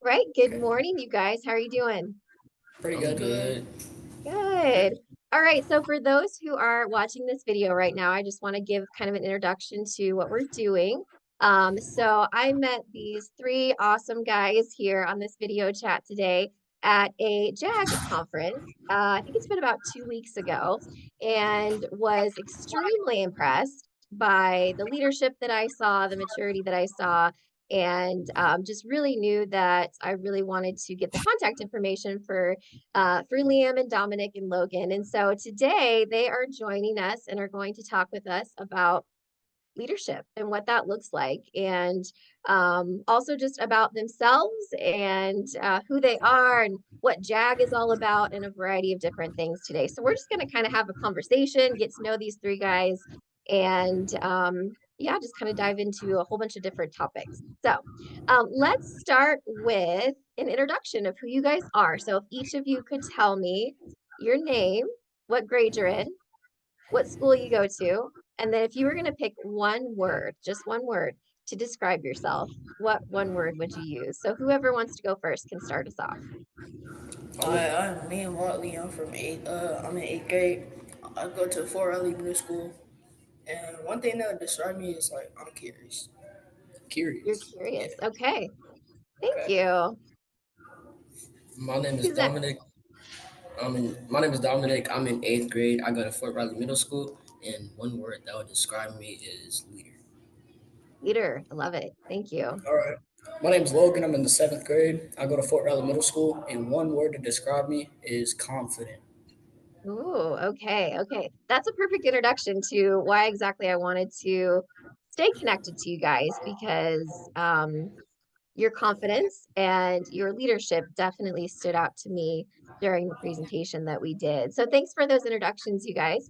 right. Good Okay. morning, you guys. How are you doing? Pretty I'm good. good. Good. All right. So for those who are watching this video right now, I just want to give kind of an introduction to what we're doing. So I met these three awesome guys here on this video chat today at a JAG conference. I think it's been about 2 weeks ago, and was extremely impressed by the leadership that I saw, the maturity that I saw, and just really knew that I really wanted to get the contact information for Liam and Dominic and Logan. And so today they are joining us and are going to talk with us about leadership and what that looks like, and also just about themselves and who they are and what JAG is all about, and a variety of different things today. So we're just going to kind of have a conversation, get to know these three guys, and yeah, just kind of dive into a whole bunch of different topics. So let's start with an introduction of who you guys are. So if each of you could tell me your name, what grade you're in, what school you go to, and then if you were going to pick one word, just one word to describe yourself, what one word would you use? So whoever wants to go first can start us off. I'm me and Watley. I'm from eighth. I'm in eighth grade. I go to Fort Riley Middle School, and one thing that would describe me is like I'm curious. You're Curious. curious. Yeah. Okay. Thank Okay. you. My name is Who's next? Dominic. My name is Dominic. I'm in eighth grade. I go to Fort Riley Middle School, and one word that would describe me is leader. Leader. I love it. Thank you. All right. My name's Logan. I'm in the seventh grade. I go to Fort Riley Middle School, and one word to describe me is confident. Ooh, okay, okay. That's a perfect introduction to why exactly I wanted to stay connected to you guys, because your confidence and your leadership definitely stood out to me during the presentation that we did. So thanks for those introductions, you guys.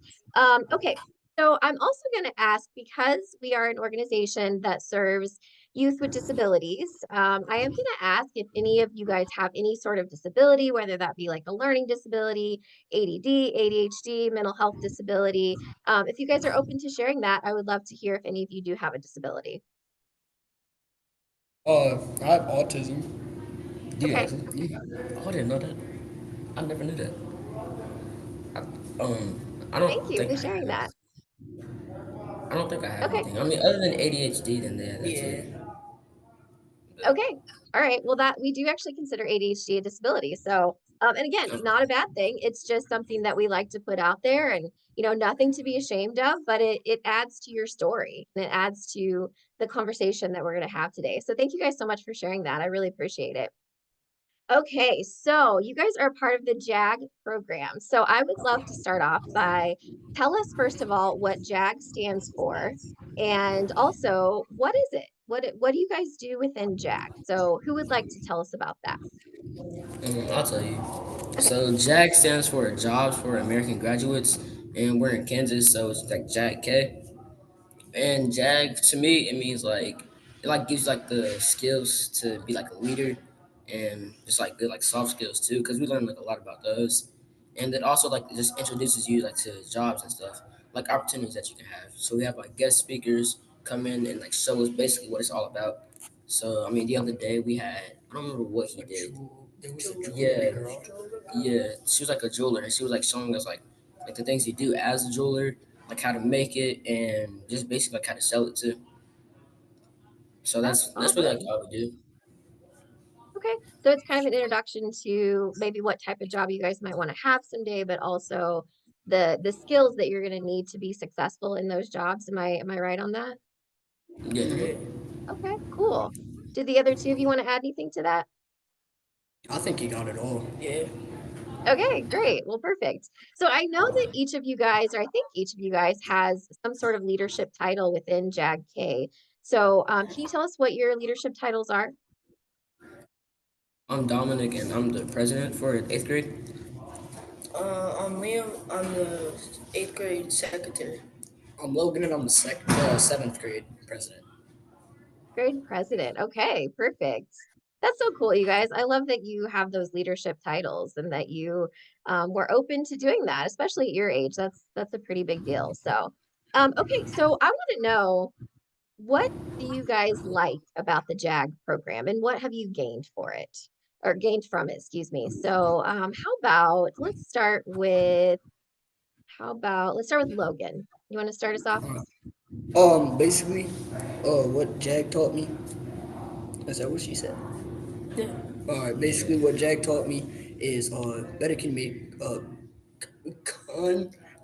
Okay, so I'm also going to ask, because we are an organization that serves youth with disabilities, I am going to ask if any of you guys have any sort of disability, whether that be like a learning disability, ADD, ADHD, mental health disability. If you guys are open to sharing that, I would love to hear if any of you do have a disability. I have autism. Do you Okay, actually? Oh, I didn't know that. I never knew that. I, I thank don't you think for I sharing have. that. I don't think I have Okay. anything. I mean, other than ADHD, then yeah, that's Yeah. it. But, Okay. All right. Well, that we do actually consider ADHD a disability. So, and again, um, not a bad thing. It's just something that we like to put out there, and nothing to be ashamed of, but it adds to your story, and it adds to the conversation that we're going to have today. So thank you guys so much for sharing that. I really appreciate it. Okay, so you guys are a part of the JAG program. So I would love to start off by tell us first of all what JAG stands for, and also what is it? What do you guys do within JAG? So who would like to tell us about that? I'll tell you. Okay. So JAG stands for Jobs for American Graduates, and we're in Kansas, so it's like JAG-K. And JAG to me, it means like it like gives you like the skills to be like a leader, and just like good like soft skills too, because we learn like a lot about those. And it also like just introduces you like to jobs and stuff, like opportunities that you can have. So we have like guest speakers come in and like show us basically what it's all about. So I mean, the other day we had, I don't remember what he did. There was a jewelry Yeah, girl. yeah, she was like a jeweler, and she was like showing us like the things you do as a jeweler, like how to make it, and just basically like how to sell it too. So That's that's really like awesome. all we do. Okay. So it's kind of an introduction to maybe what type of job you guys might want to have someday, but also the skills that you're going to need to be successful in those jobs. Am I right on that? Yeah. Yeah. Okay, cool. Did the other two of you want to add anything to that? I think you got it all. Yeah. Okay, great. Well, perfect. So I know that each of you guys, or I think each of you guys, has some sort of leadership title within JAG-K. So can you tell us what your leadership titles are? I'm Dominic, and I'm the president for eighth grade. I'm Liam. I'm the eighth grade secretary. I'm Logan, and I'm the seventh grade president. Grade president. Okay, perfect. That's so cool, you guys. I love that you have those leadership titles and that you were open to doing that, especially at your age. That's a pretty big deal. So, okay, so I want to know what do you guys like about the JAG program and what have you gained for it or gained from it, excuse me. So, how about let's start with Logan. You want to start us off? Basically, what Jag taught me, is that what she said? Yeah. Basically, what Jag taught me is better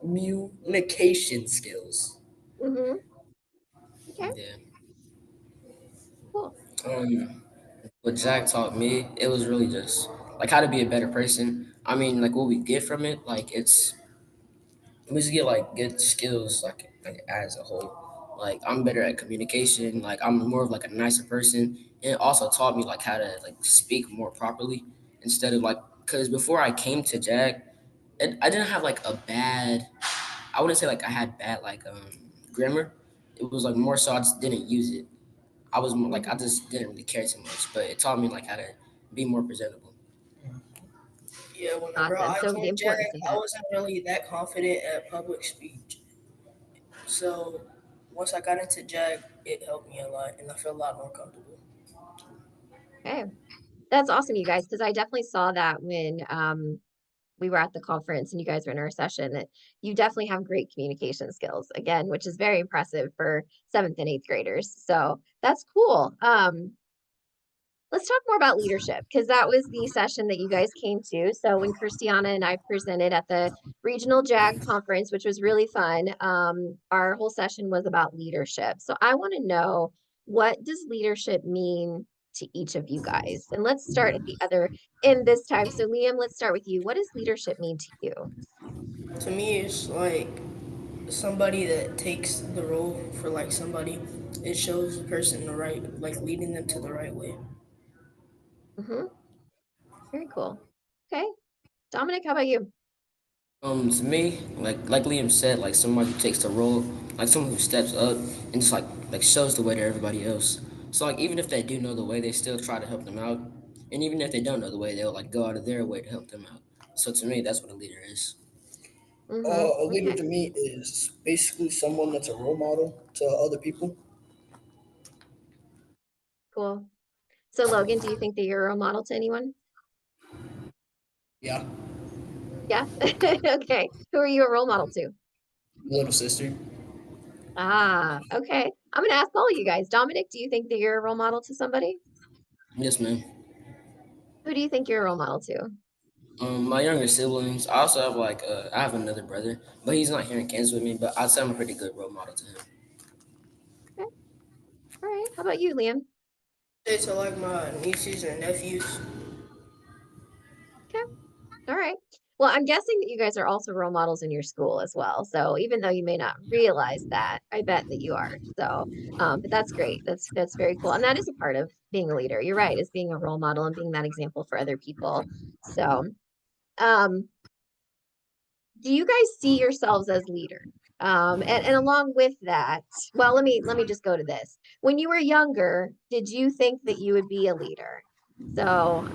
communication skills. Mm-hmm. Okay, Yeah. cool. What Jack taught me, it was really just like how to be a better person. I mean, like what we get from it, like we just get like good skills, like as a whole. Like I'm better at communication. Like I'm more of like a nicer person, and it also taught me like how to like speak more properly instead of like because before I came to Jag, I didn't have like a bad. I wouldn't say like I had bad like grammar. It was like more so I just didn't use it. I was more like I Mm-hmm. just didn't really care too much, but it taught me like how to be more presentable. Yeah, whenever Awesome. I So the joined JAG, importance of I that. wasn't really that confident at public speech. So once I got into JAG, it helped me a lot and I feel a lot more comfortable. Okay. That's awesome, you guys, because I definitely saw that when we were at the conference and you guys were in our session that you definitely have great communication skills again, which is very impressive for seventh and eighth graders. So that's cool. Let's talk more about leadership because that was the session that you guys came to. So when Christiana and I presented at the regional JAG conference, which was really fun, our whole session was about leadership. So I want to know, what does leadership mean to each of you guys? And let's start at the other end this time. So Liam, let's start with you. What does leadership mean to you? To me, it's like somebody that takes the role for like somebody. It shows the person the right, like leading them to the right way. Hmm. Very cool. Okay. Dominic, how about you? To me, like Liam said, like somebody who takes the role, like someone who steps up and just like shows the way to everybody else. So like even if they do know the way, they still try to help them out, and even if they don't know the way, they'll like go out of their way to help them out. So to me, that's what a leader is. Hmm. A leader Okay, to me is basically someone that's a role model to other people. cool. So Logan, do you think that you're a role model to anyone? Yeah, Yeah. Okay. Who are you a role model to? little sister. Ah, okay. I'm gonna ask all of you guys. Dominic, do you think that you're a role model to somebody? Yes, man. Who do you think you're a role model to? My younger siblings. I also have like I have another brother, but he's not here in Kansas with me. But I'd say I'm a pretty good role model to him. Okay. All right. How about you, Liam? Say to like my nieces and nephews. Okay. All right. Well, I'm guessing that you guys are also role models in your school as well. So even though you may not realize that, I bet that you are. So, but that's great. That's very cool. And that is a part of being a leader. You're right, is being a role model and being that example for other people. So, um, do you guys see yourselves as leaders? And along with that, well, let me just go to this. When you were younger, did you think that you would be a leader? So,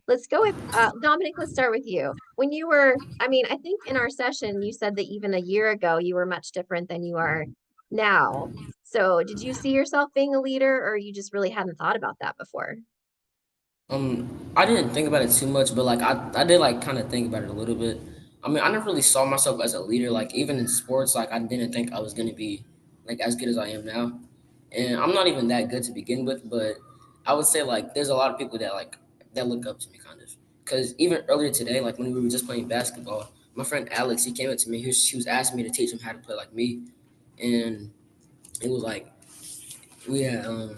let's go with Dominic. Let's start with you. When you were, I mean, I think in our session you said that even a year ago you were much different than you are now. So, did you see yourself being a leader, or you just really hadn't thought about that before? I didn't think about it too much, but like I did like kind of think about it a little bit. I mean, I never really saw myself as a leader. Like even in sports, like I didn't think I was gonna be like as good as I am now, and I'm not even that good to begin with. But I would say like there's a lot of people that like that look up to me kind of. Cause even earlier today, like when we were just playing basketball, my friend Alex, he came up to me. He was asking me to teach him how to play like me, and it was like yeah.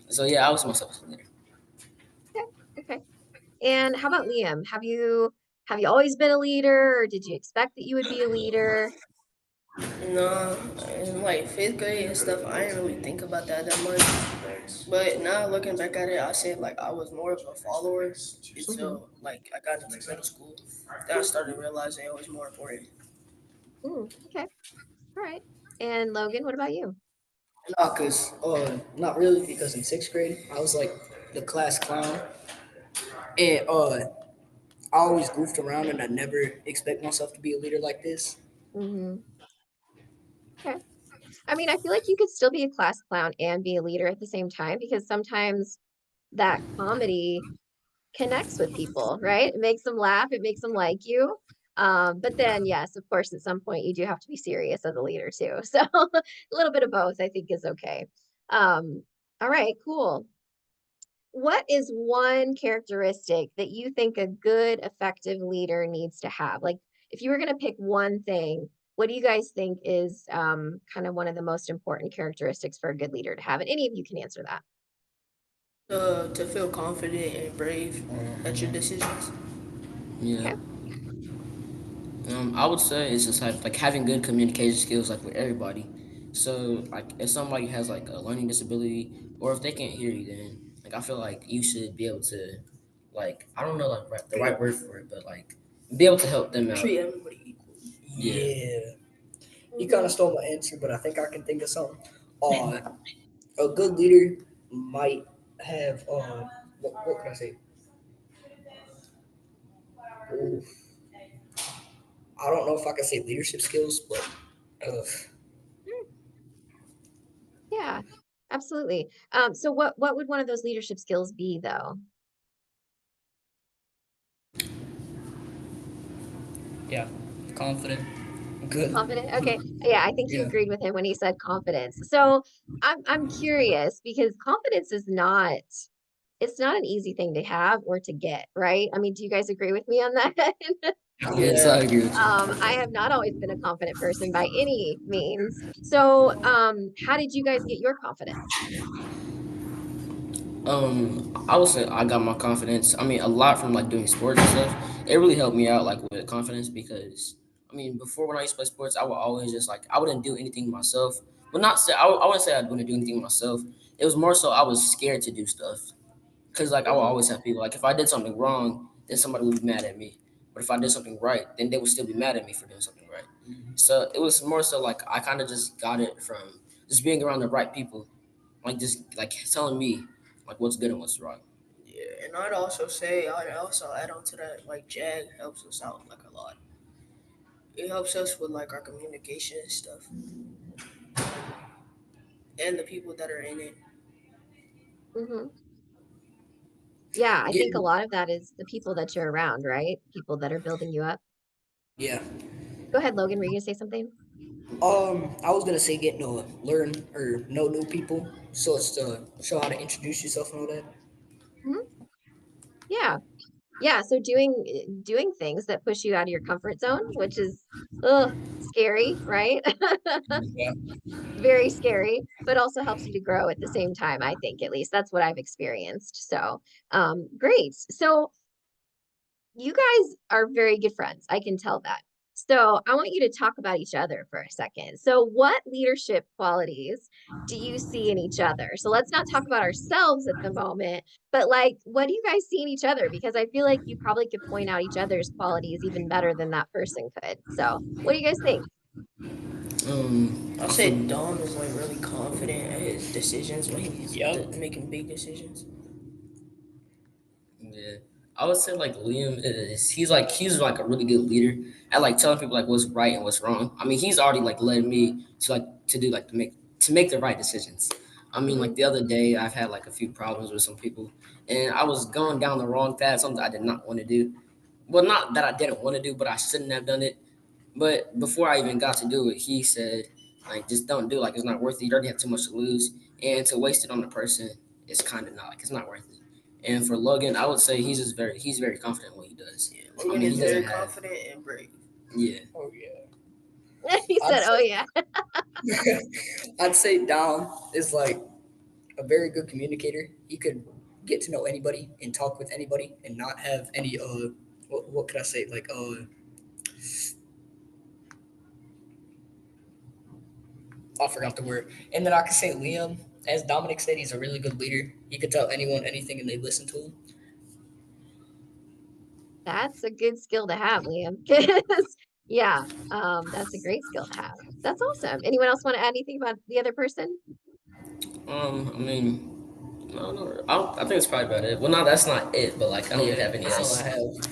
So yeah, I was myself as a leader. Okay, okay. And how about Liam? Have you always been a leader, or did you expect that you would be a leader? No, in like fifth grade and stuff, I didn't really think about that much. But now looking back at it, I said like I was more of a follower Hmm. until like I got into middle school. Then I started realizing it was more important. Okay, all right. And Logan, what about you? No, cause not really, because in sixth grade I was like the class clown, and I always goofed around, and I never expect myself to be a leader like this. Hmm. Okay. I mean, I feel like you could still be a class clown and be a leader at the same time because sometimes that comedy connects with people, right? It makes them laugh, it makes them like you. But then, yes, of course, at some point you do have to be serious as a leader too. So a little bit of both, I think, is okay. All right, cool. What is one characteristic that you think a good, effective leader needs to have? Like, if you were going to pick one thing, what do you guys think is kind of one of the most important characteristics for a good leader to have? And any of you can answer that. To feel confident and brave at your decisions. Yeah. Okay. I would say it's just like having good communication skills like with everybody. So like if somebody has like a learning disability or if they can't hear you, then like I feel like you should be able to like I don't know like the right word for it, but like be able to help them out. Treat everybody equal. Yeah. Yeah. You kind Mhm. of stole my answer, but I think I can think of something. A good leader might have what can I say? Ooh, I don't know if I can say leadership skills, but uh, Yeah, absolutely. So what would one of those leadership skills be though? yeah, confident, good. Confident? Okay. Yeah, I think you Yeah, agreed with him when he said confidence. So I'm curious because confidence is not it's not an easy thing to have or to get, right? I mean, do you guys agree with me on that? Yes, I yeah. agree with you. I have not always been a confident person by any means. So, how did you guys get your confidence? I would say I got my confidence. I mean, a lot from like doing sports and stuff. It really helped me out like with confidence because I mean, before when I used to play sports, I would always just like I wouldn't do anything myself. But not say I wouldn't say I wouldn't do anything myself. It was more so I was scared to do stuff because like I would Hmm. always have people like if I did something wrong, then somebody would be mad at me. But if I did something right, then they would still be mad at me for doing something right. So it was more so like I kind of just got it from just being around the right people, like just like telling me like what's good and what's wrong. Yeah, and I'd also add on to that, like Jag helps us out like a lot. It helps us with like our communication and stuff, and the people that are in it. Hmm. Yeah, I think a Yeah, lot of that is the people that you're around, right? People that are building you up. yeah. Go ahead, Logan. Were you gonna say something? I was gonna say get to learn or know new people, so it's to show how to introduce yourself and all that. Mhm. Yeah. Yeah, so doing things that push you out of your comfort zone, which is ugh, scary, right? Yeah, Very scary, but also helps you to grow at the same time, I think at least. That's what I've experienced. So, great. So you guys are very good friends. I can tell that. So I want you to talk about each other for a second. So what leadership qualities do you see in each other? So let's not talk about ourselves at the moment, but like, what do you guys see in each other? Because I feel like you probably could point out each other's qualities even better than that person could. So what do you guys think? I'll For say Dom is like really confident at his decisions when he's yep, making big decisions. yeah, I would say like Liam is he's like a really good leader at like telling people like what's right and what's wrong. I mean, he's already like led me to do like to make the right decisions. I mean, Hmm. like the other day I've had like a few problems with some people, and I was going down the wrong path, something I did not want to do. Well, not that I didn't want to do, but I shouldn't have done it. But before I even got to do it, he said, like, just don't do it. Like, it's not worth it. You already have too much to lose. And to waste it on the person is kind of not, like, it's not worth it. And for Logan, I would say he's very confident in what he does. Yeah, I Logan mean, is he very doesn't have, confident and brave. yeah. oh yeah. He I'd said, "Oh say yeah." I'd say Dom is like a very good communicator. He could get to know anybody and talk with anybody and not have any what could I say like I forgot the word. And then I could say Liam, as Dominic said, he's a really good leader. He could tell anyone anything and they listen to him. That's a good skill to have, Liam. 'Cause yeah, that's a great skill to have. That's awesome. Anyone else want to add anything about the other person? I mean, no, no, I think it's probably about it. Well, no, that's not it, but like, I don't really Yeah, have any that's all I else. have.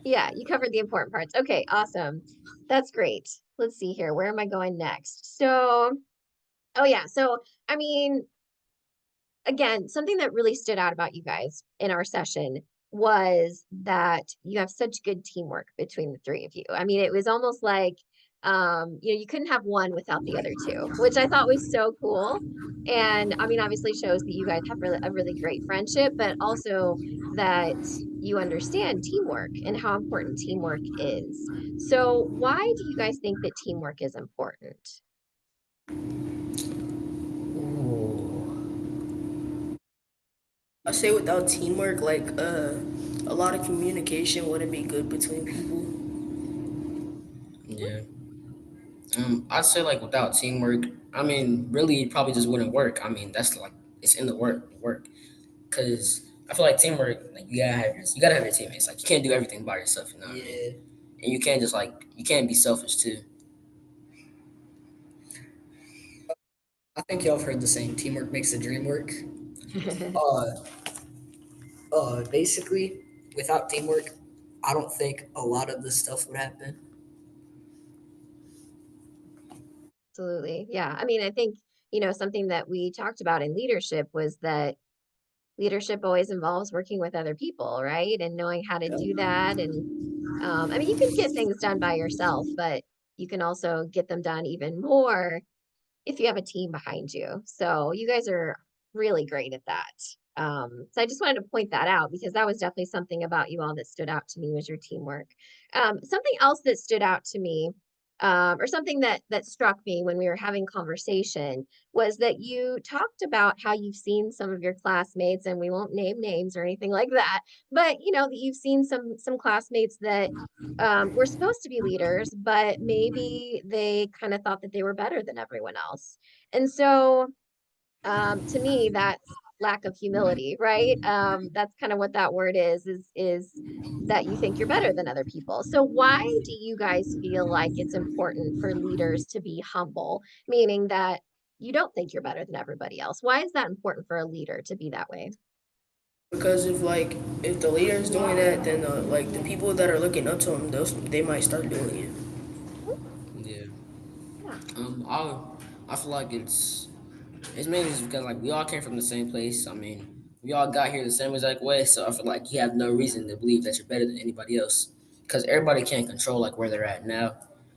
Yeah, you covered the important parts. Okay, awesome. That's great. Let's see here. Where am I going next? So, Oh yeah. So I mean, again, something that really stood out about you guys in our session was that you have such good teamwork between the three of you. I mean, it was almost like you couldn't have one without the other two, which I thought was so cool. And I mean, obviously shows that you guys have a really great friendship, but also that you understand teamwork and how important teamwork is. So, why do you guys think that teamwork is important? Ooh. I say without teamwork, like a lot of communication wouldn't be good between people. Yeah. I'd say like without teamwork, I mean, really, it probably just wouldn't work. I mean, that's like it's in the work. Cause I feel like teamwork, like you gotta have your teammates. Like you can't do everything by yourself. You know what I mean? Yeah, And you can't just like you can't be selfish too. I think y'all have heard the saying, "Teamwork makes the dream work." Uh, basically, without teamwork, I don't think a lot of this stuff would happen. Absolutely. Yeah. I mean, I think, something that we talked about in leadership was that leadership always involves working with other people, right? And knowing how to do that. And I mean, you can get things done by yourself, but you can also get them done even more if you have a team behind you. So you guys are really great at that. So I just wanted to point that out because that was definitely something about you all that stood out to me was your teamwork. Something else that stood out to me, or something that struck me when we were having conversation was that you talked about how you've seen some of your classmates, and we won't name names or anything like that, but that you've seen some classmates that were supposed to be leaders, but maybe they kind of thought that they were better than everyone else. And so, to me, that's lack of humility, right? That's kind of what that word is that you think you're better than other people. So why do you guys feel like it's important for leaders to be humble, meaning that you don't think you're better than everybody else? Why is that important for a leader to be that way? Because if the leader is doing that, then like the people that are looking up to him, they might start doing it. Yeah. Yeah. I feel like it's mainly just because like we all came from the same place. I mean, we all got here the same exact way. So I feel like you have no reason to believe that you're better than anybody else because everybody can't control like where they're at now.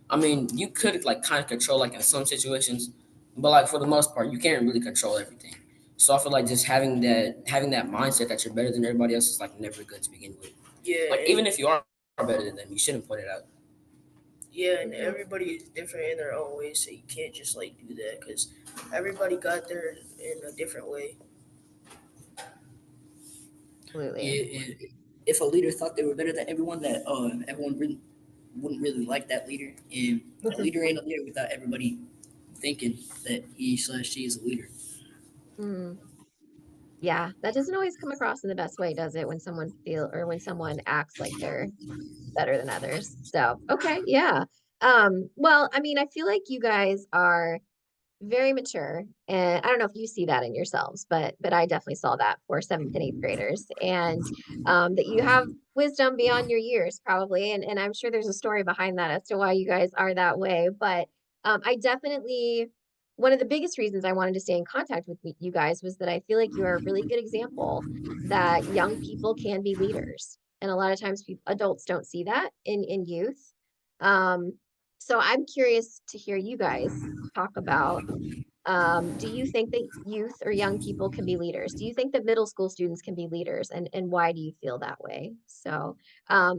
I mean, you could like kind of control like in some situations, but like for the most part, you can't really control everything. So I feel like just having that mindset that you're better than everybody else is like never good to begin with. Yeah, Like even if you are better than them, you shouldn't point it out. and everybody is different in their own way, so you can't just like do that because everybody got there in a different way. Absolutely. Yeah, and if a leader thought they were better than everyone, that everyone really wouldn't really like that leader. And a leader ain't a leader without everybody thinking that he/she is a leader. Mm. Yeah, that doesn't always come across in the best way, does it? When someone acts like they're better than others. So, okay, yeah. Well, I mean, I feel like you guys are very mature, and I don't know if you see that in yourselves, but I definitely saw that for seventh and eighth graders, and that you have wisdom beyond your years, probably, and I'm sure there's a story behind that as to why you guys are that way. But I definitely one of the biggest reasons I wanted to stay in contact with you guys was that I feel like you're a really good example that young people can be leaders, and a lot of times adults don't see that in youth. Um, so I'm curious to hear you guys talk about, do you think that youth or young people can be leaders? Do you think that middle school students can be leaders? And why do you feel that way? So how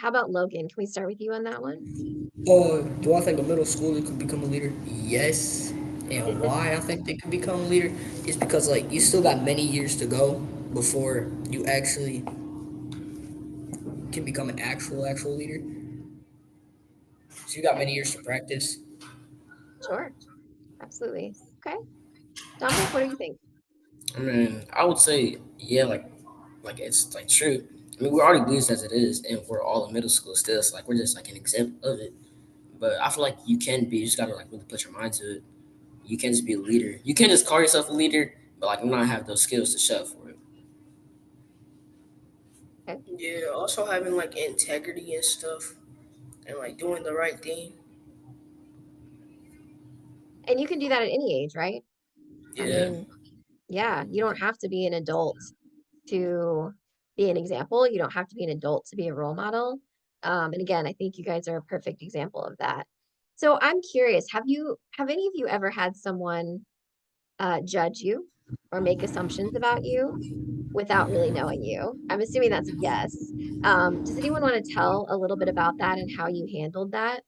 about Logan? Can we start with you on that one? Do I think a middle schooler could become a leader? Yes. And why I think they could become a leader is because like you still got many years to go before you actually can become an actual leader. So you got Okay, many years to practice. sure, absolutely. Okay, Dominic, what do you think? I mean, I would say yeah, like it's like true. I mean, we're already leaders as it is, and we're all in middle school still. So like we're just like an example of it. But I feel like you can be. You just gotta like really put your mind to it. You can't just be a leader. You can't just call yourself a leader, but like not have those skills to show for it. Okay, Yeah, also having like integrity and stuff, and like doing the right thing. And you can do that at any age, right? I Yeah. Yeah. mean, yeah, you don't have to be an adult to be an example. You don't have to be an adult to be a role model. And again, I think you guys are a perfect example of that. So I'm curious, have any of you ever had someone judge you or make assumptions about you without really knowing you? I'm assuming that's a yes. Does anyone want to tell a little bit about that and how you handled that?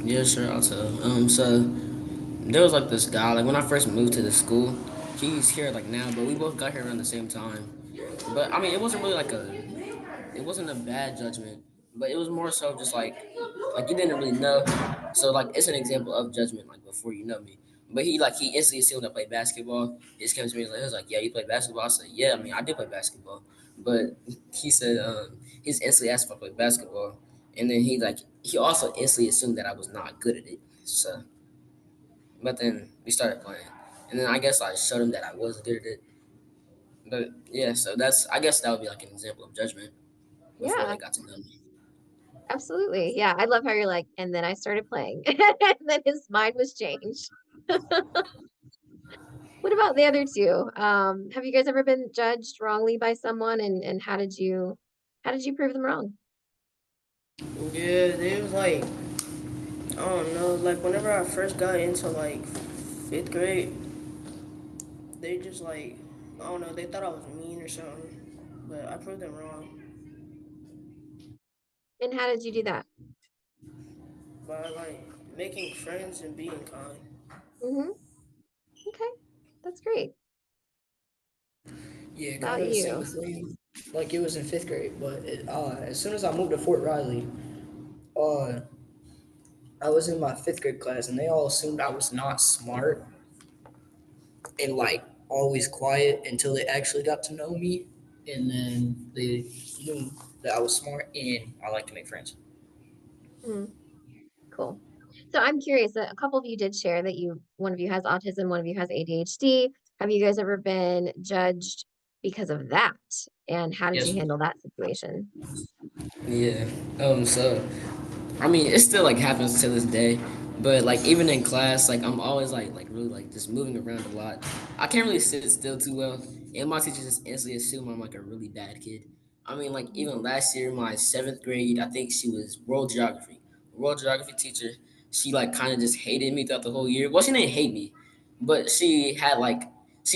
Yeah, sure, I'll tell. So there was like this guy, like when I first moved to the school, he's here like now, but we both got here around the same time. But I mean, it wasn't really like it wasn't a bad judgment, but it was more so just like you didn't really know. So like it's an example of judgment, like before you know me. But he instantly assumed I played basketball. He just came to me and he was like, "Yeah, you play basketball?" I said, "Yeah, I mean, I did play basketball." But he said he's instantly asked if I played basketball, and then he also instantly assumed that I was not good at it. So, but then we started playing, and then I guess I showed him that I was good at it. But yeah, so that's I guess that would be like an example of judgment before Yeah, they got to know me. absolutely. Yeah, I love how you're like, and then I started playing, and then his mind was changed. What about the other two? Have you guys ever been judged wrongly by someone and how did you prove them wrong? Yeah, they was like, I don't know, like whenever I first got into like fifth grade, they just like, I don't know, they thought I was mean or something, but I proved them wrong And how did you do that? by like making friends and being kind. Mm-hmm. Okay, that's great. Yeah, About kind of the same you? thing. Like it was in fifth grade, but as soon as I moved to Fort Riley, uh, I was in my fifth grade class, and they all assumed I was not smart and like always quiet until they actually got to know me, and then they knew that I was smart and I like to make friends. Mm, cool. So I'm curious, a couple of you did share that one of you has autism, one of you has ADHD. Have you guys ever been judged because of that? And how did you Yes. handle that situation? Yeah. So I mean, it still like happens to this day, but like even in class, like I'm always like really like just moving around a lot. I can't really sit still too well, and my teachers just instantly assume I'm like a really bad kid. I mean, like Mhm. even last year, my seventh grade, I think she was world geography. World geography teacher, she like kind of just hated me throughout the whole year. Well, she didn't hate me, but she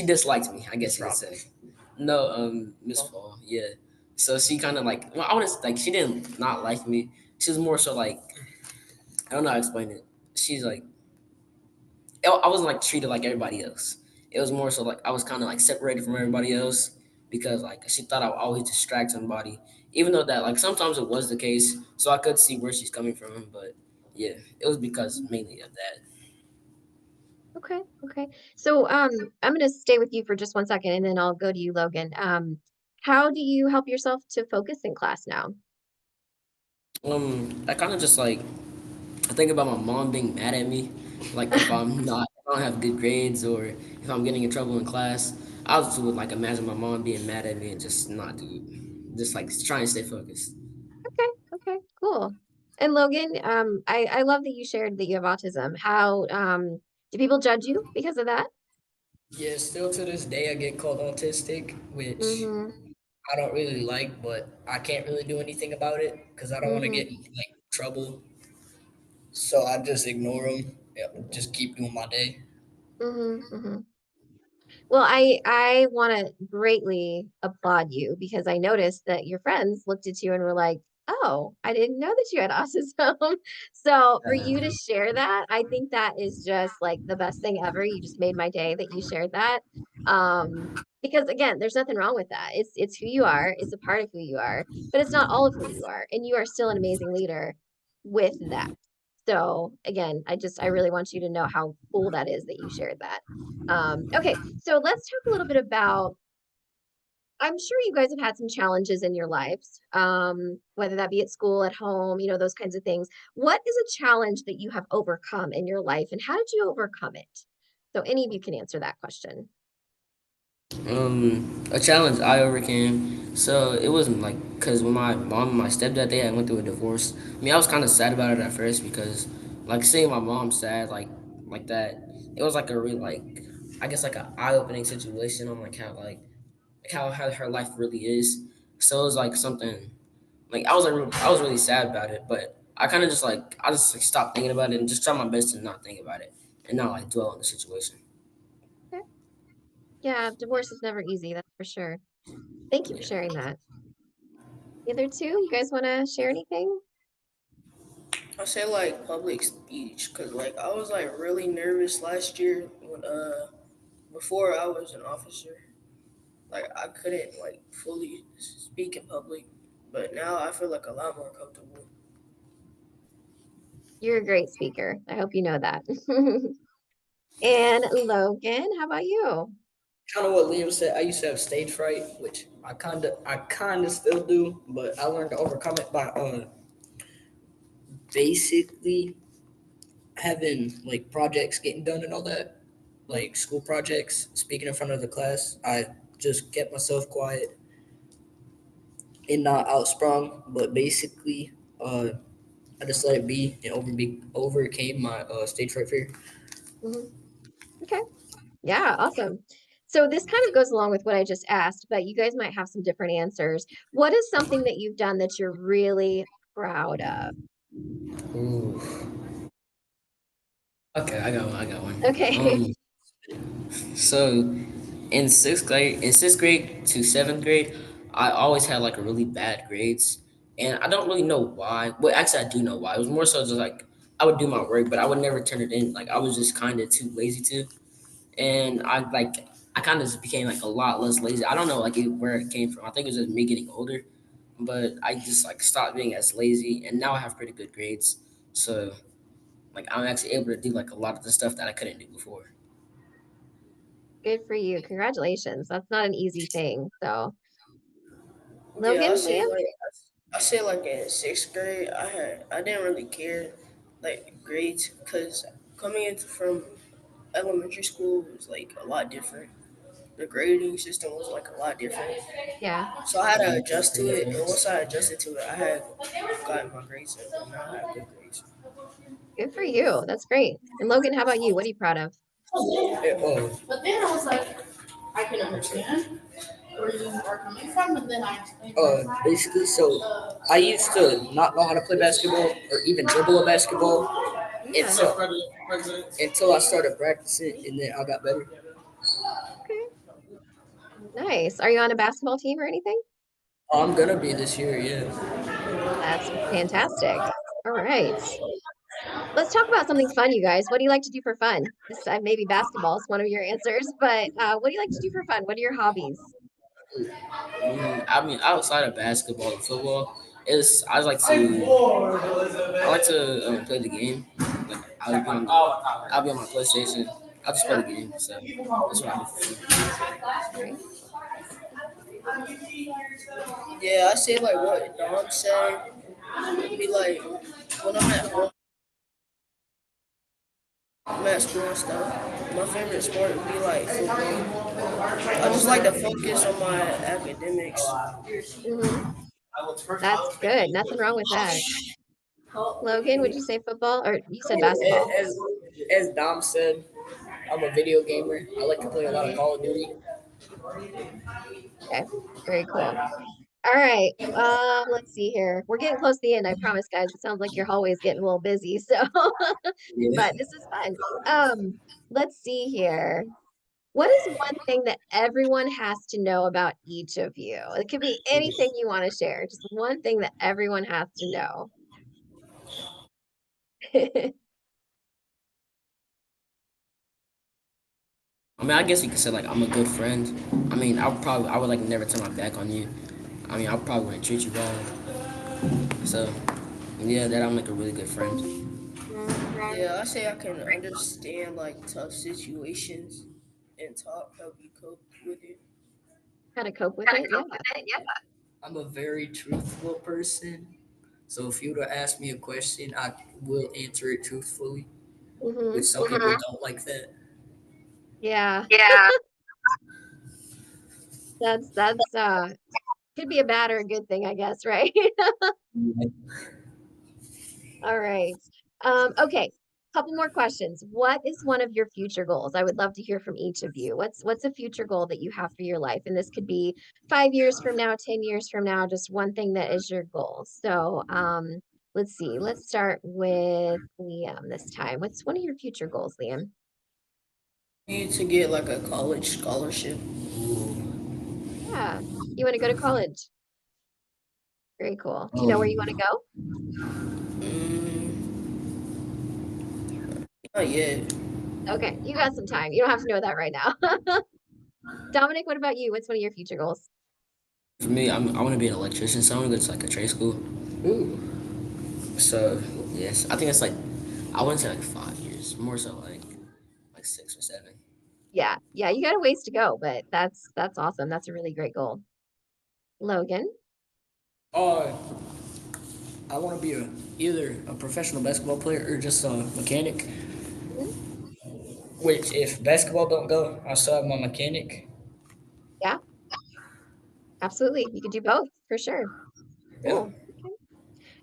disliked me, I Miss guess you could Robin. say. No, Miss Well, Fall, yeah. So she kind of like, well, I wouldn't like she didn't not like me. She was more so like I don't know how to explain it. She's like, I wasn't like treated like everybody else. It was more so like I was kind of like separated from everybody else because like she thought I would always distract somebody, even though that like sometimes it was the case. So I could see where she's coming from, but yeah, it was because mainly of that. Okay, okay. So I'm gonna stay with you for just one second and then I'll go to you, Logan. How do you help yourself to focus in class now? I kind of just like I think about my mom being mad at me, like if I don't have good grades or if I'm getting in trouble in class. I just would like imagine my mom being mad at me and just not do it, just like trying to stay focused. Okay, okay, cool. And Logan, I love that you shared that you have autism. How do people judge you because of that? Yeah, still to this day, I get called autistic, which Mm-hmm. I don't really like, but I can't really do anything about it because I don't want to Mm-hmm. get in like trouble. So I just ignore them. Just keep doing my day. Mm-hmm. Mm-hmm. Well, I want to greatly applaud you because I noticed that your friends looked at you and were like, "Oh, I didn't know that you had autism." So for you to share that, I think that is just like the best thing ever. You just made my day that you shared that. Um, because again, there's nothing wrong with that. It's who you are. It's a part of who you are, but it's not all of who you are, and you are still an amazing leader with that. So again, I really want you to know how cool that is that you shared that. Okay, so let's talk a little bit about. I'm sure you guys have had some challenges in your lives, whether that be at school, at home, those kinds of things. What is a challenge that you have overcome in your life, and how did you overcome it? So, any of you can answer that question. A challenge I overcame. So it wasn't like because when my mom and my stepdad went through a divorce. I mean, I was kind of sad about it at first because like seeing my mom sad like like that. It was like a real like I guess like an eye opening situation on like how her life really is. So it was like something like I was really sad about it, but I kind of just like I just like stopped thinking about it and just try my best to not think about it and not like dwell on the situation. Okay. Yeah, divorce is never easy, that's for sure. Thank you for Yeah. sharing that. The other two, you guys want to share anything? I say like public speech, cause like I was like really nervous last year when before I was an officer. Like I couldn't like fully speak in public, but now I feel like a lot more comfortable. You're a great speaker. I hope you know that. And Logan, how about you? Kind of what Liam said. I used to have stage fright, which I kinda still do, but I learned to overcome it by basically having like projects getting done and all that, like school projects, speaking in front of the class. I just kept myself quiet and not outsprung, but basically, I just let it be and overcame my stage fright fear. Mhm. Okay. Yeah, awesome. So this kind of goes along with what I just asked, but you guys might have some different answers. What is something that you've done that you're really proud of? Ooh. Okay, I got one. I got one. Okay. So in sixth grade to seventh grade, I always had like a really bad grades, and I don't really know why. Well, actually, I do know why. It was more so just like I would do my work, but I would never turn it in. Like I was just kind of too lazy to, and I kind of just became like a lot less lazy. I don't know where it came from. I think it was just me getting older, but I just like stopped being as lazy, and now I have pretty good grades. So like I'm actually able to do like a lot of the stuff that I couldn't do before. Good for you. Congratulations. That's not an easy thing. So, Yeah, Logan, Liam? I say like in sixth grade, I didn't really care like grades, cause coming in from elementary school was like a lot different. The grading system was like a lot different, Yeah, so I had to adjust to it. And once I adjusted to it, I had gotten my grades up, and now I have good grades. good for you. That's great. And Logan, how about you? What are you proud of? But then I was like, I can understand where you are coming from, and then I explained basically, so I used to not know how to play basketball or even dribble a basketball Yeah. until I started practicing, and then I got better. Okay. Nice. Are you on a basketball team or anything? I'm gonna be this year, yeah. That's fantastic. All right. Let's talk about something fun, you guys. What do you like to do for fun? This maybe basketball is one of your answers, but what do you like to do for fun? What are your hobbies? I mean, outside of basketball and football, is I like to play the game. Like I'll be on my PlayStation. I'll just play the game. So that's what I do for fun. All right. Yeah, I say like what Dom said. It'd be like when I'm at home, I'm at school and stuff. My favorite sport would be like football. I just like to focus on my academics. Hmm. That's good. Nothing wrong with that. Logan, would you say football or you said basketball? As Dom said, I'm a video gamer. I like to play a lot of Call of Duty. Okay. Very cool. All right. Let's see here. We're getting close to the end, I promise, guys. It sounds like your hallway's getting a little busy, so Yeah. but this is fun. Let's see here. What is one thing that everyone has to know about each of you? It could be anything you want to share, just one thing that everyone has to know. I mean, I guess you could say like I'm a good friend. I mean, I would like never turn my back on you. I mean, I probably wouldn't treat you bad. So yeah, that I'm like a really good friend. Yeah, I say I can understand like tough situations and help you cope with it. How to cope with it? Yeah. I'm a very truthful person. So if you were to ask me a question, I will answer it truthfully, which Hmm. some people don't like that. Yeah. That's could be a bad or a good thing, I guess, right? All right. Okay. couple more questions. What is one of your future goals? I would love to hear from each of you. What's a future goal that you have for your life? And this could be 5 years from now, 10 years from now, just one thing that is your goal. So, let's see. Let's start with Liam this time. What's one of your future goals, Liam? Need to get like a college scholarship. Yeah, you want to go to college. Very cool. Do you know where you want Um, to go? Mm, not yet. Okay, you got some time. You don't have to know that right now. Dominic, what about you? What's one of your future goals? for me, I want to be an electrician, so I want to go to like a trade school. Ooh. So yes, I think it's like I wouldn't say like 5 years, more so like 6 or 7. Yeah, yeah, you got a ways to go, but that's awesome. That's a really great goal. Logan. Uh, I want to be either a professional basketball player or just a mechanic. Mhm. Which, if basketball don't go, I still have my mechanic. Yeah, absolutely. You could do both for sure. Yeah. Cool. Okay.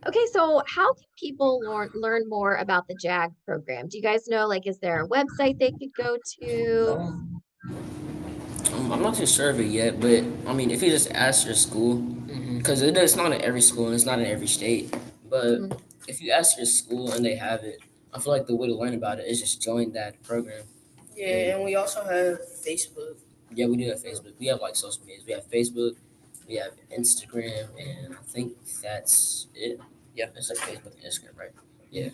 Okay, so how can people learn more about the JAG program? Do you guys know, like, is there a website they could go to? Um, I'm not too sure of it yet, but I mean, if you just ask your school, because it's not in every school and it's not in every state, but Mhm. if you ask your school and they have it, I feel like the way to learn about it is just join that program. Yeah, And and we also have Facebook. yeah, we do have Facebook. We have like social medias. We have Facebook, we have Instagram, and I think that's it. Yeah, it's like Facebook and Instagram, right? Yeah.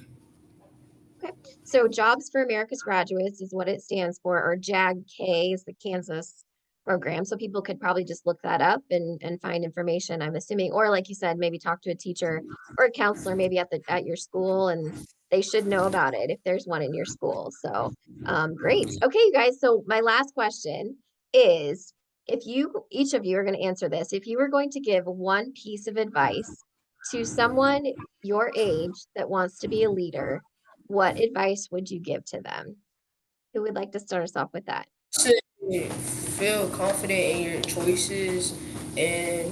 Okay. So Jobs for America's Graduates is what it stands for, or JAG-K is the Kansas program. So people could probably just look that up and find information, I'm assuming, or like you said, maybe talk to a teacher or a counselor maybe at your school, and they should know about it if there's one in your school. So great. Okay, you guys. So my last question is, if you each of you are going to answer this, if you were going to give one piece of advice to someone your age that wants to be a leader, what advice would you give to them? Who would like to start us off with that? Say, feel confident in your choices and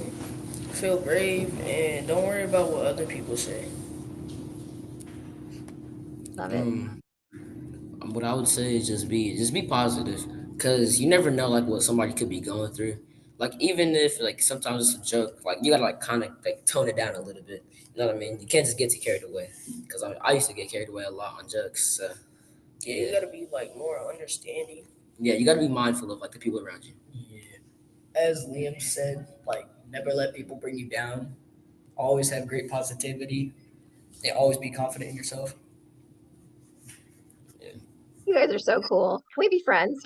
feel brave and don't worry about what other people say. Love it. Um, what I would say is just be positive, cause you never know like what somebody could be going through. Like even if like sometimes it's a joke, like you gotta like kind of like tone it down a little bit. You know what I mean? You can't just get too carried away, cause I used to get carried away a lot on jokes. So Yeah, you yeah, gotta be like more understanding. yeah, you gotta be mindful of like the people around you. yeah. As Liam said, like, never let people bring you down. Always have great positivity and always be confident in yourself. Yeah. You guys are so cool. Can we be friends?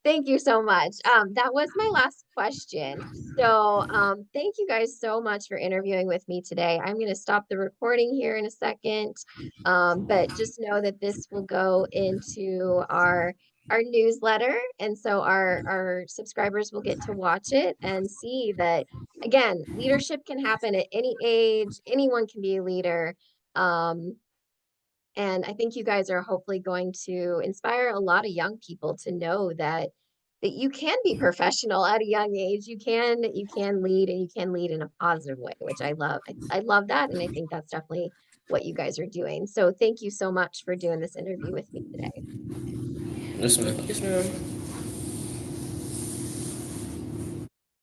Thank you so much. That was my last question. So, thank you guys so much for interviewing with me today. I'm going to stop the recording here in a second. But just know that this will go into our newsletter, and so our subscribers will get to watch it and see that again, leadership can happen at any age. Anyone can be a leader. Um, and I think you guys are hopefully going to inspire a lot of young people to know that you can be professional at a young age. You can lead, and you can lead in a positive way, which I love. I love that, and I think that's definitely what you guys are doing. So thank you so much for doing this interview with me today. Yes, man. Yes, ma'am.